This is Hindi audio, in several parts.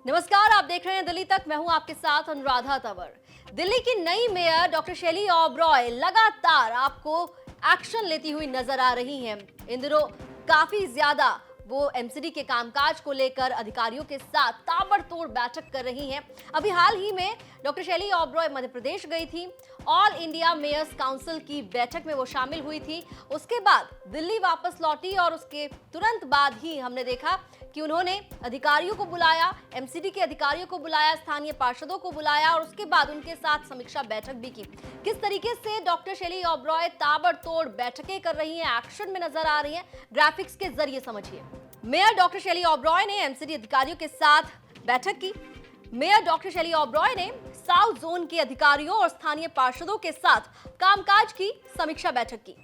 नमस्कार, आप देख रहे हैं दिल्ली तक। मैं हूं आपके साथ अनुराधा तंवर। दिल्ली की नई मेयर डॉक्टर शैली ओबरॉय लगातार आपको एक्शन लेती हुई नजर आ रही हैं। इन दिनों काफी ज्यादा वो एमसीडी के कामकाज को लेकर अधिकारियों के साथ ताबड़तोड़ बैठक कर रही हैं। अभी हाल ही में डॉक्टर शैली ओबरॉय मध्य प्रदेश गई थी। ऑल इंडिया मेयर्स काउंसिल की बैठक में वो शामिल हुई थी। उसके बाद दिल्ली वापस लौटी और उसके तुरंत बाद ही हमने देखा कि उन्होंने अधिकारियों को बुलाया, एमसीडी के अधिकारियों को बुलाया, स्थानीय पार्षदों को बुलाया और उसके बाद उनके साथ समीक्षा बैठक भी की। किस तरीके से डॉक्टर शैली ओबरॉय ताबड़तोड़ बैठकें कर रही हैं, एक्शन में नजर आ रही हैं, ग्राफिक्स के जरिए समझिए। मेयर डॉक्टर शैली ओबरॉय ने एमसीडी अधिकारियों के साथ बैठक की। मेयर डॉक्टर शैली ओबरॉय ने साउथ जोन के अधिकारियों और स्थानीय पार्षदों के साथ कामकाज की समीक्षा बैठक की।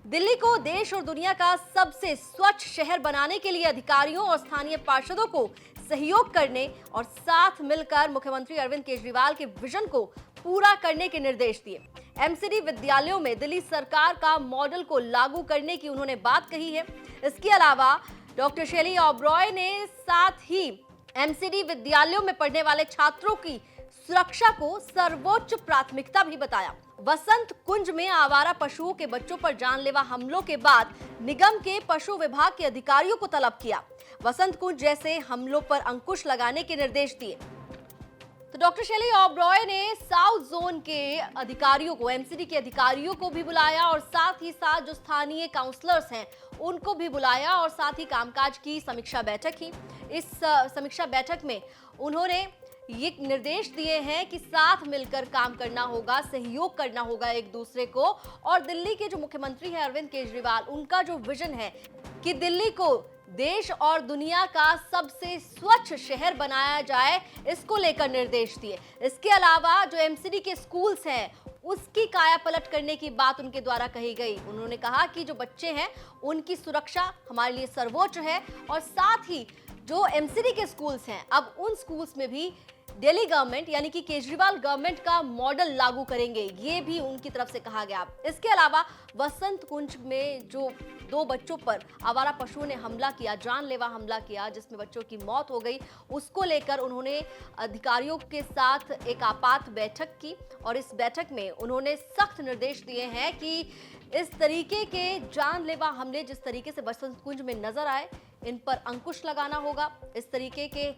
दिल्ली को देश और दुनिया का सबसे स्वच्छ शहर बनाने के लिए अधिकारियों और स्थानीय पार्षदों को सहयोग करने और साथ मिलकर मुख्यमंत्री अरविंद केजरीवाल के विजन को पूरा करने के निर्देश दिए। एमसीडी विद्यालयों में दिल्ली सरकार का मॉडल को लागू करने की उन्होंने बात कही है। इसके अलावा डॉक्टर शैली ओबरॉय ने साथ ही एमसीडी विद्यालयों में पढ़ने वाले छात्रों की सुरक्षा को सर्वोच्च प्राथमिकता भी बताया। वसंत कुंज में आवारा पशुओं के बच्चों पर जानलेवा हमलों के बाद निगम के पशु विभाग के अधिकारियों को तलब किया। वसंत कुंज जैसे हमलों पर अंकुश लगाने के निर्देश दिए। तो डॉक्टर शैली ओबरॉय ने साउथ जोन के अधिकारियों को, एमसीडी के अधिकारियों को भी बुलाया और साथ ही साथ जो स्थानीय काउंसलर्स हैं उनको भी बुलाया और साथ ही कामकाज की समीक्षा बैठक की। इस समीक्षा बैठक में उन्होंने ये निर्देश दिए हैं कि साथ मिलकर काम करना होगा, सहयोग करना होगा एक दूसरे को। और दिल्ली के जो मुख्यमंत्री हैं अरविंद केजरीवाल, उनका जो विजन है कि दिल्ली को देश और दुनिया का सबसे स्वच्छ शहर बनाया जाए, इसको लेकर निर्देश दिए। इसके अलावा जो एमसीडी के स्कूल्स हैं उसकी कायापलट करने की बात उनके द्वारा कही गई। उन्होंने कहा कि जो बच्चे हैं उनकी सुरक्षा हमारे लिए सर्वोच्च है और साथ ही जो एमसीडी के स्कूल्स हैं अब उन स्कूल्स में भी दिल्ली गवर्नमेंट यानी कि केजरीवाल गवर्नमेंट का मॉडल लागू करेंगे, ये भी उनकी तरफ से कहा गया। इसके अलावा वसंत कुंज में जो 2 बच्चों पर आवारा पशुओं ने हमला किया, जानलेवा हमला किया, जिसमें बच्चों की मौत हो गई, उसको लेकर उन्होंने अधिकारियों के साथ एक आपात बैठक की और इस बैठक में उन्होंने सख्त निर्देश दिए हैं कि इस तरीके के जानलेवा हमले जिस तरीके से वसंत कुंज में नजर आए, इन पर अंकुश लगाना होगा। इस तरीके के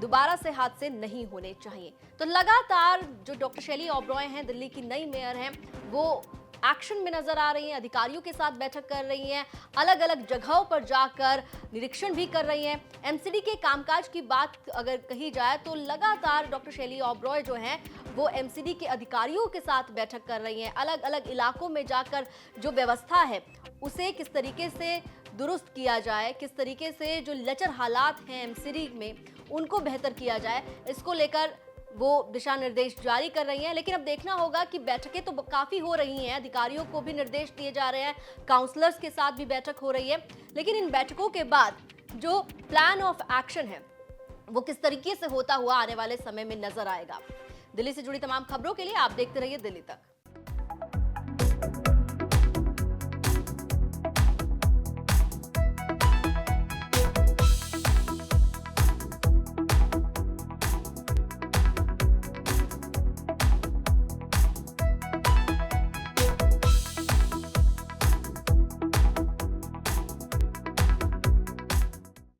दोबारा से हादसे नहीं होने चाहिए। तो लगातार जो डॉक्टर शैली ओबरॉय हैं, दिल्ली की नई मेयर हैं, वो एक्शन में नजर आ रही हैं, अधिकारियों के साथ बैठक कर रही हैं, अलग अलग जगहों पर जाकर निरीक्षण भी कर रही हैं। एमसीडी के कामकाज की बात अगर कही जाए तो लगातार डॉक्टर शैली ओबरॉय जो हैं वो एमसीडी के अधिकारियों के साथ बैठक कर रही हैं। अलग अलग इलाकों में जाकर जो व्यवस्था है उसे किस तरीके से दुरुस्त किया जाए, किस तरीके से जो लचर हालात हैं एमसीडी में उनको बेहतर किया जाए, इसको लेकर वो दिशा निर्देश जारी कर रही हैं। लेकिन अब देखना होगा कि बैठकें तो काफी हो रही हैं, अधिकारियों को भी निर्देश दिए जा रहे हैं, काउंसलर्स के साथ भी बैठक हो रही है, लेकिन इन बैठकों के बाद जो प्लान ऑफ एक्शन है वो किस तरीके से होता हुआ आने वाले समय में नजर आएगा। दिल्ली से जुड़ी तमाम खबरों के लिए आप देखते रहिए दिल्ली तक।